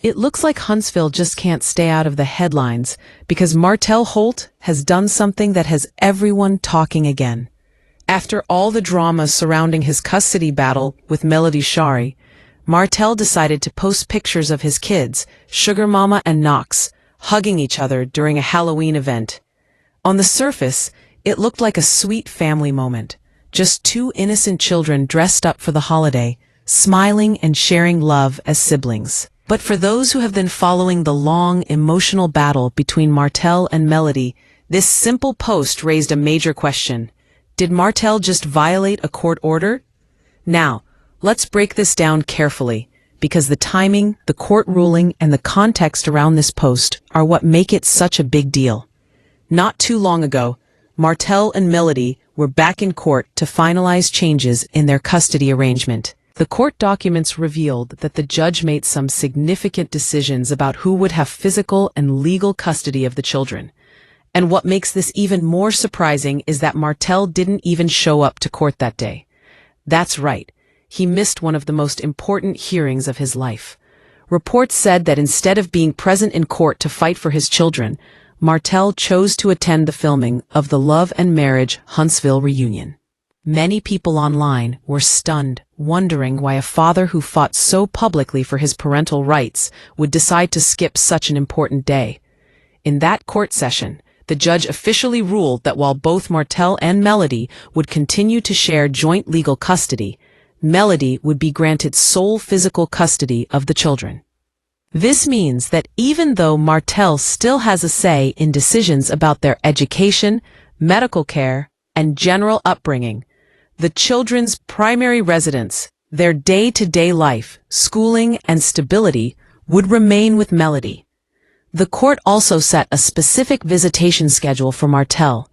It looks like Huntsville just can't stay out of the headlines because Martell Holt has done something that has everyone talking again. After all the drama surrounding his custody battle with Melody Shari, Martell decided to post pictures of his kids, Sugar Mama and Knox, hugging each other during a Halloween event. On the surface, it looked like a sweet family moment, just two innocent children dressed up for the holiday, smiling and sharing love as siblings. But for those who have been following the long, emotional battle between Martell and Melody, this simple post raised a major question. Did Martell just violate a court order? Now, let's break this down carefully, because the timing, the court ruling, and the context around this post are what make it such a big deal. Not too long ago, Martell and Melody were back in court to finalize changes in their custody arrangement. The court documents revealed that the judge made some significant decisions about who would have physical and legal custody of the children. And what makes this even more surprising is that Martell didn't even show up to court that day. That's right, he missed one of the most important hearings of his life. Reports said that instead of being present in court to fight for his children, Martell chose to attend the filming of the Love and Marriage Huntsville reunion. Many people online were stunned, wondering why a father who fought so publicly for his parental rights would decide to skip such an important day. In that court session, the judge officially ruled that while both Martell and Melody would continue to share joint legal custody, Melody would be granted sole physical custody of the children. This means that even though Martell still has a say in decisions about their education, medical care, and general upbringing, the children's primary residence, their day-to-day life, schooling, and stability would remain with Melody. The court also set a specific visitation schedule for Martell,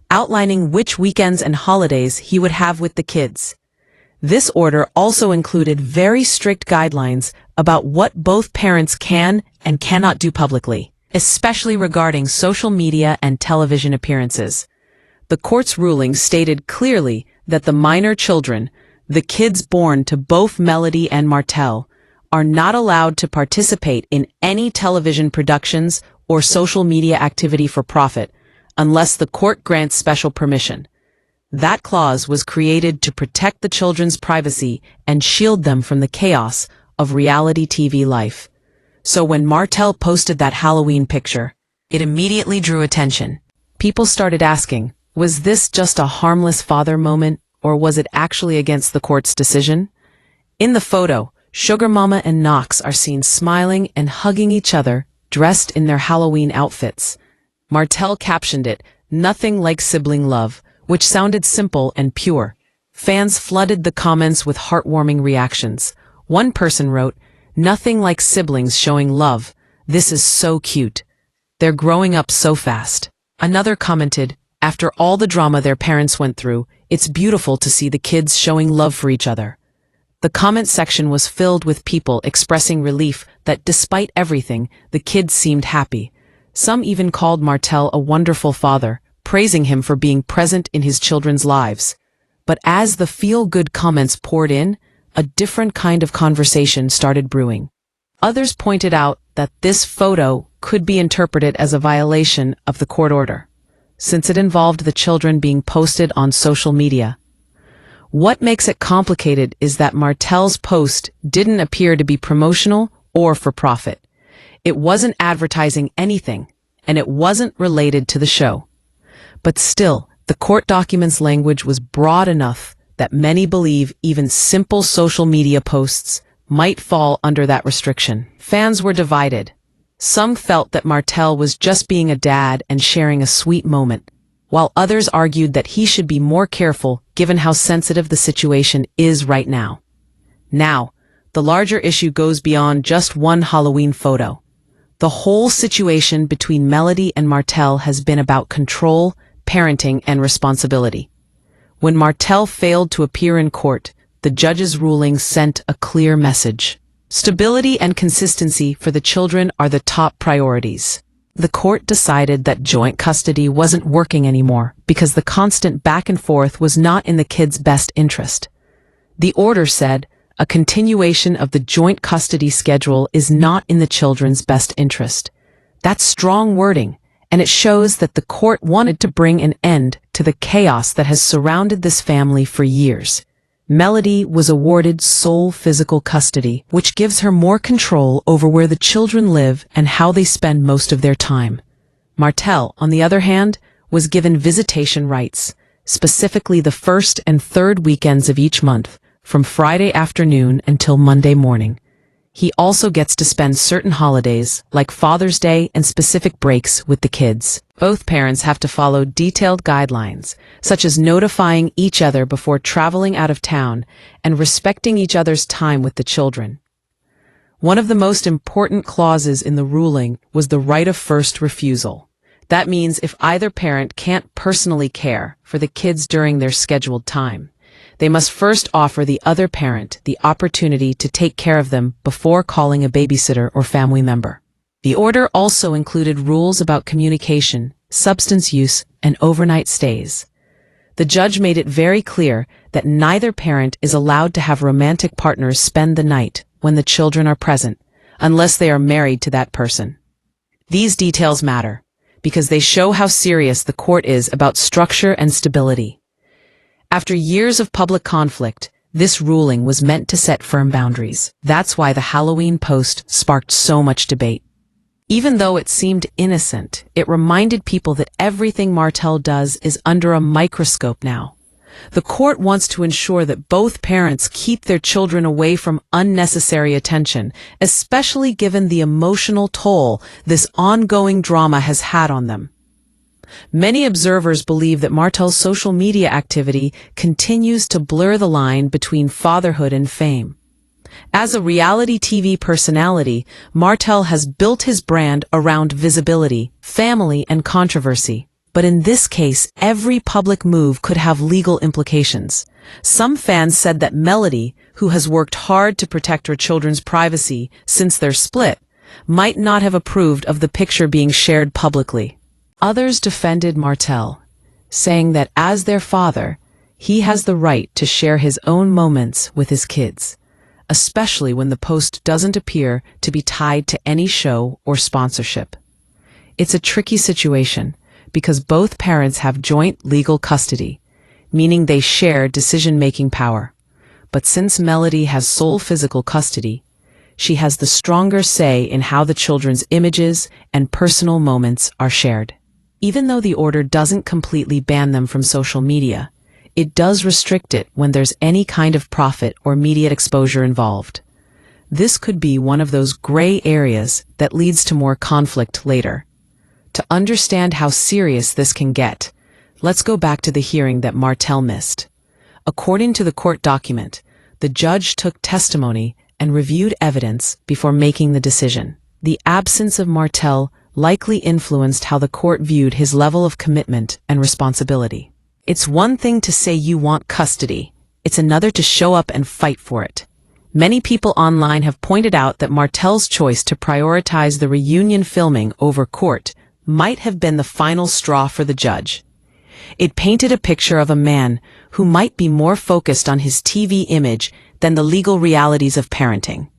outlining which weekends and holidays he would have with the kids. This order also included very strict guidelines about what both parents can and cannot do publicly, especially regarding social media and television appearances. The court's ruling stated clearly that the minor children, the kids born to both Melody and Martell, are not allowed to participate in any television productions or social media activity for profit unless the court grants special permission. That clause was created to protect the children's privacy and shield them from the chaos of reality TV life. So when Martell posted that Halloween picture, it immediately drew attention. People started asking, was this just a harmless father moment, or was it actually against the court's decision? In the photo, Sugar Mama and Knox are seen smiling and hugging each other, dressed in their Halloween outfits. Martell captioned it, "Nothing like sibling love," which sounded simple and pure. Fans flooded the comments with heartwarming reactions. One person wrote, "Nothing like siblings showing love. This is so cute. They're growing up so fast." Another commented, "After all the drama their parents went through, it's beautiful to see the kids showing love for each other." The comment section was filled with people expressing relief that despite everything, the kids seemed happy. Some even called Martell a wonderful father, praising him for being present in his children's lives. But as the feel-good comments poured in, a different kind of conversation started brewing. Others pointed out that this photo could be interpreted as a violation of the court order, since it involved the children being posted on social media. What makes it complicated is that Martell's post didn't appear to be promotional or for profit. It wasn't advertising anything, and it wasn't related to the show. But still, the court documents language was broad enough that many believe even simple social media posts might fall under that restriction. Fans were divided. Some felt that Martell was just being a dad and sharing a sweet moment, while others argued that he should be more careful given how sensitive the situation is right now. Now, the larger issue goes beyond just one Halloween photo. The whole situation between Melody and Martell has been about control, parenting, and responsibility. When Martell failed to appear in court, the judge's ruling sent a clear message. Stability and consistency for the children are the top priorities. The court decided that joint custody wasn't working anymore because the constant back and forth was not in the kids' best interest. The order said, A continuation of the joint custody schedule is not in the children's best interest. That's strong wording, and it shows that the court wanted to bring an end to the chaos that has surrounded this family for years. Melody was awarded sole physical custody, which gives her more control over where the children live and how they spend most of their time. Martell, on the other hand, was given visitation rights, specifically the first and third weekends of each month, from Friday afternoon until Monday morning. He also gets to spend certain holidays, like Father's Day and specific breaks, with the kids. Both parents have to follow detailed guidelines, such as notifying each other before traveling out of town and respecting each other's time with the children. One of the most important clauses in the ruling was the right of first refusal. That means if either parent can't personally care for the kids during their scheduled time, they must first offer the other parent the opportunity to take care of them before calling a babysitter or family member. The order also included rules about communication, substance use, and overnight stays. The judge made it very clear that neither parent is allowed to have romantic partners spend the night when the children are present, unless they are married to that person. These details matter, because they show how serious the court is about structure and stability. After years of public conflict, this ruling was meant to set firm boundaries. That's why the Halloween post sparked so much debate. Even though it seemed innocent, it reminded people that everything Martell does is under a microscope now. The court wants to ensure that both parents keep their children away from unnecessary attention, especially given the emotional toll this ongoing drama has had on them. Many observers believe that Martell's social media activity continues to blur the line between fatherhood and fame. As a reality TV personality, Martell has built his brand around visibility, family, and controversy. But in this case, every public move could have legal implications. Some fans said that Melody, who has worked hard to protect her children's privacy since their split, might not have approved of the picture being shared publicly. Others defended Martell, saying that as their father, he has the right to share his own moments with his kids, especially when the post doesn't appear to be tied to any show or sponsorship. It's a tricky situation, because both parents have joint legal custody, meaning they share decision-making power. But since Melody has sole physical custody, she has the stronger say in how the children's images and personal moments are shared. Even though the order doesn't completely ban them from social media, it does restrict it when there's any kind of profit or immediate exposure involved. This could be one of those gray areas that leads to more conflict later. To understand how serious this can get, let's go back to the hearing that Martell missed. According to the court document, the judge took testimony and reviewed evidence before making the decision. The absence of Martell likely influenced how the court viewed his level of commitment and responsibility. It's one thing to say you want custody. It's another to show up and fight for it. Many people online have pointed out that Martell's choice to prioritize the reunion filming over court might have been the final straw for the judge. It painted a picture of a man who might be more focused on his TV image than the legal realities of parenting.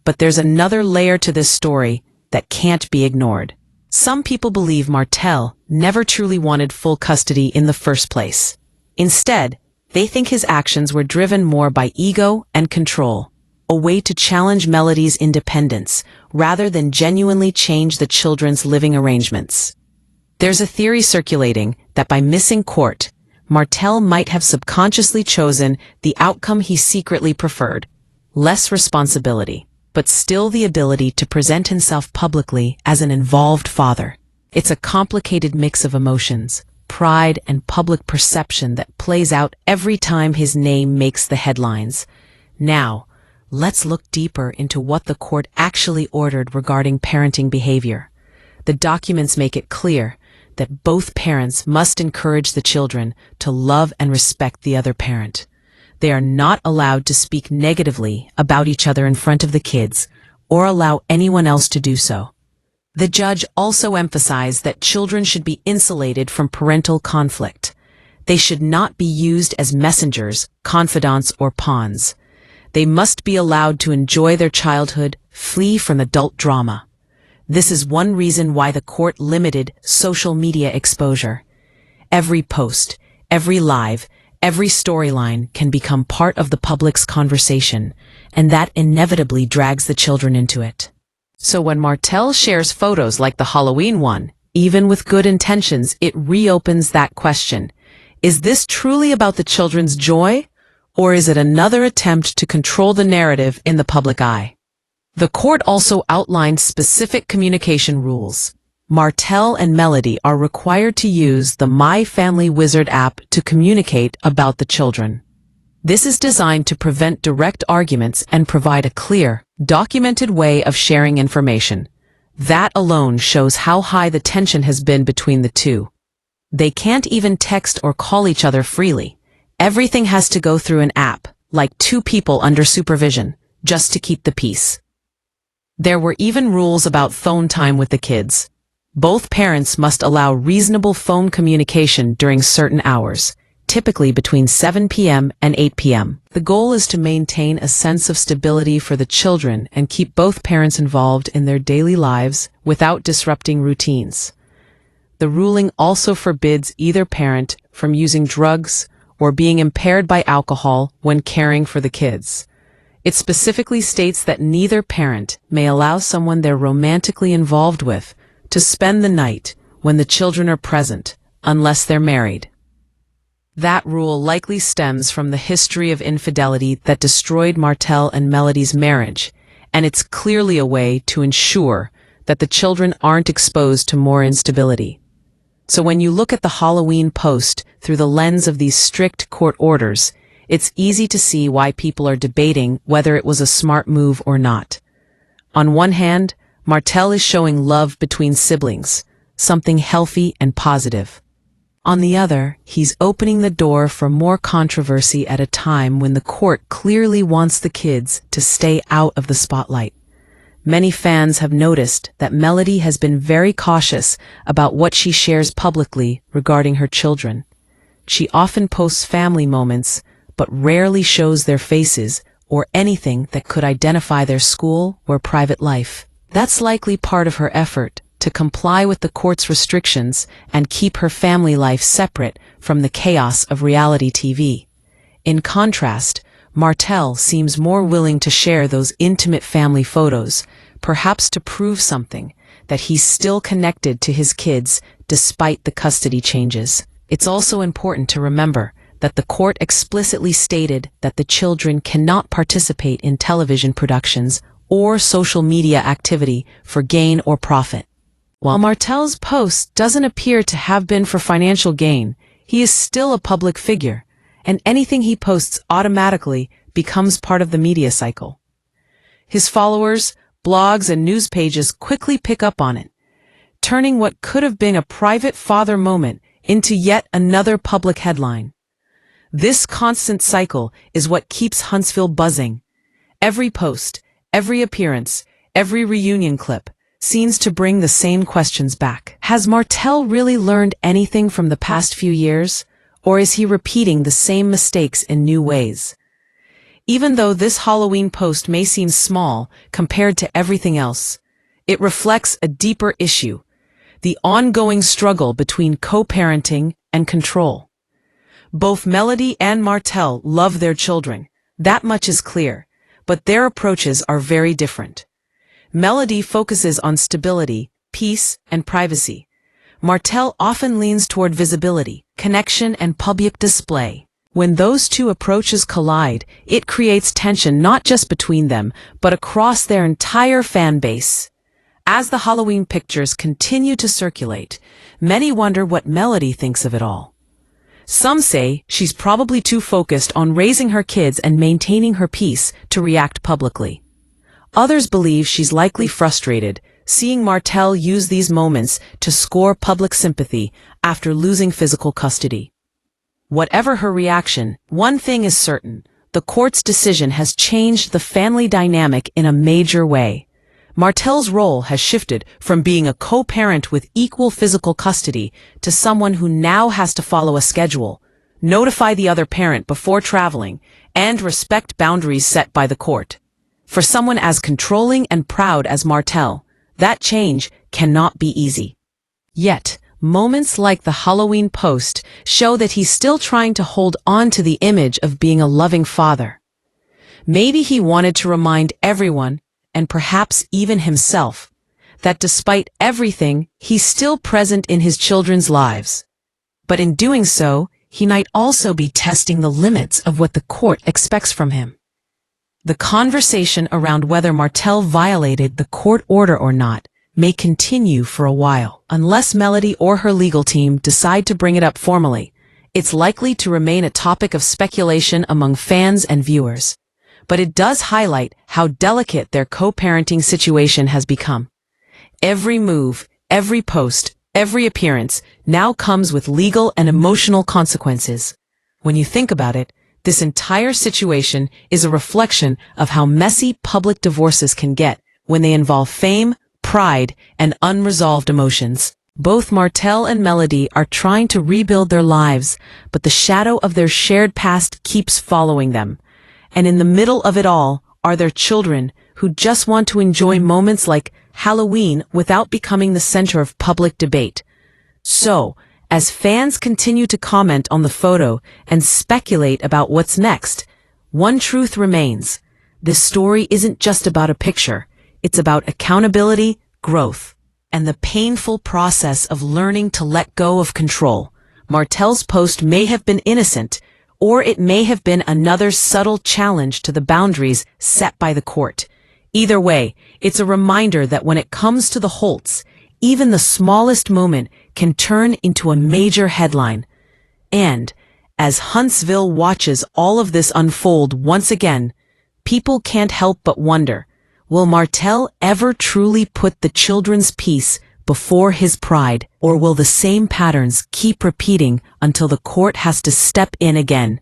But there's another layer to this story that can't be ignored. Some people believe Martell never truly wanted full custody in the first place. Instead, they think his actions were driven more by ego and control, a way to challenge Melody's independence rather than genuinely change the children's living arrangements. There's a theory circulating that by missing court, Martell might have subconsciously chosen the outcome he secretly preferred: less responsibility, but still the ability to present himself publicly as an involved father. It's a complicated mix of emotions, pride, and public perception that plays out every time his name makes the headlines. Now, let's look deeper into what the court actually ordered regarding parenting behavior. The documents make it clear that both parents must encourage the children to love and respect the other parent. They are not allowed to speak negatively about each other in front of the kids or allow anyone else to do so. The judge also emphasized that children should be insulated from parental conflict. They should not be used as messengers, confidants, or pawns. They must be allowed to enjoy their childhood, flee from adult drama. This is one reason why the court limited social media exposure. Every post, every live, every storyline can become part of the public's conversation, and that inevitably drags the children into it. So when Martell shares photos like the Halloween one, even with good intentions, it reopens that question. Is this truly about the children's joy, or is it another attempt to control the narrative in the public eye? The court also outlined specific communication rules. Martell and Melody are required to use the My Family Wizard app to communicate about the children. This is designed to prevent direct arguments and provide a clear, documented way of sharing information. That alone shows how high the tension has been between the two. They can't even text or call each other freely. Everything has to go through an app, like two people under supervision, just to keep the peace. There were even rules about phone time with the kids. Both parents must allow reasonable phone communication during certain hours, typically between 7 p.m. and 8 p.m. The goal is to maintain a sense of stability for the children and keep both parents involved in their daily lives without disrupting routines. The ruling also forbids either parent from using drugs or being impaired by alcohol when caring for the kids. It specifically states that neither parent may allow someone they're romantically involved with to spend the night when the children are present, unless they're married. That rule likely stems from the history of infidelity that destroyed Martell and Melody's marriage, and it's clearly a way to ensure that the children aren't exposed to more instability. So when you look at the Halloween post through the lens of these strict court orders, it's easy to see why people are debating whether it was a smart move or not. On one hand, Martell is showing love between siblings, something healthy and positive. On the other, he's opening the door for more controversy at a time when the court clearly wants the kids to stay out of the spotlight. Many fans have noticed that Melody has been very cautious about what she shares publicly regarding her children. She often posts family moments, but rarely shows their faces or anything that could identify their school or private life. That's likely part of her effort to comply with the court's restrictions and keep her family life separate from the chaos of reality TV. In contrast, Martell seems more willing to share those intimate family photos, perhaps to prove something, that he's still connected to his kids despite the custody changes. It's also important to remember that the court explicitly stated that the children cannot participate in television productions or social media activity for gain or profit. While Martell's post doesn't appear to have been for financial gain, he is still a public figure, and anything he posts automatically becomes part of the media cycle. His followers, blogs, and news pages quickly pick up on it, turning what could have been a private father moment into yet another public headline. This constant cycle is what keeps Huntsville buzzing. Every post, every appearance, every reunion clip seems to bring the same questions back. Has Martell really learned anything from the past few years, or is he repeating the same mistakes in new ways? Even though this Halloween post may seem small compared to everything else, it reflects a deeper issue, the ongoing struggle between co-parenting and control. Both Melody and Martell love their children, that much is clear, but their approaches are very different. Melody focuses on stability, peace, and privacy. Martell often leans toward visibility, connection, and public display. When those two approaches collide, it creates tension not just between them, but across their entire fan base. As the Halloween pictures continue to circulate, many wonder what Melody thinks of it all. Some say she's probably too focused on raising her kids and maintaining her peace to react publicly. Others believe she's likely frustrated, seeing Martell use these moments to score public sympathy after losing physical custody. Whatever her reaction, one thing is certain: the court's decision has changed the family dynamic in a major way. Martell's role has shifted from being a co-parent with equal physical custody to someone who now has to follow a schedule, notify the other parent before traveling, and respect boundaries set by the court. For someone as controlling and proud as Martell, that change cannot be easy. Yet, moments like the Halloween post show that he's still trying to hold on to the image of being a loving father. Maybe he wanted to remind everyone, and perhaps even himself, that despite everything, he's still present in his children's lives. But in doing so, he might also be testing the limits of what the court expects from him. The conversation around whether Martell violated the court order or not may continue for a while. Unless Melody or her legal team decide to bring it up formally, it's likely to remain a topic of speculation among fans and viewers. But it does highlight how delicate their co-parenting situation has become. Every move, every post, every appearance now comes with legal and emotional consequences. When you think about it, this entire situation is a reflection of how messy public divorces can get when they involve fame, pride, and unresolved emotions. Both Martell and Melody are trying to rebuild their lives, but the shadow of their shared past keeps following them. And in the middle of it all are their children, who just want to enjoy moments like Halloween without becoming the center of public debate. So, as fans continue to comment on the photo and speculate about what's next, one truth remains. This story isn't just about a picture. It's about accountability, growth, and the painful process of learning to let go of control. Martell's post may have been innocent, or it may have been another subtle challenge to the boundaries set by the court. Either way, it's a reminder that when it comes to the Holts, even the smallest moment can turn into a major headline. And, as Huntsville watches all of this unfold once again, people can't help but wonder, will Martell ever truly put the children's peace before his pride, or will the same patterns keep repeating until the court has to step in again?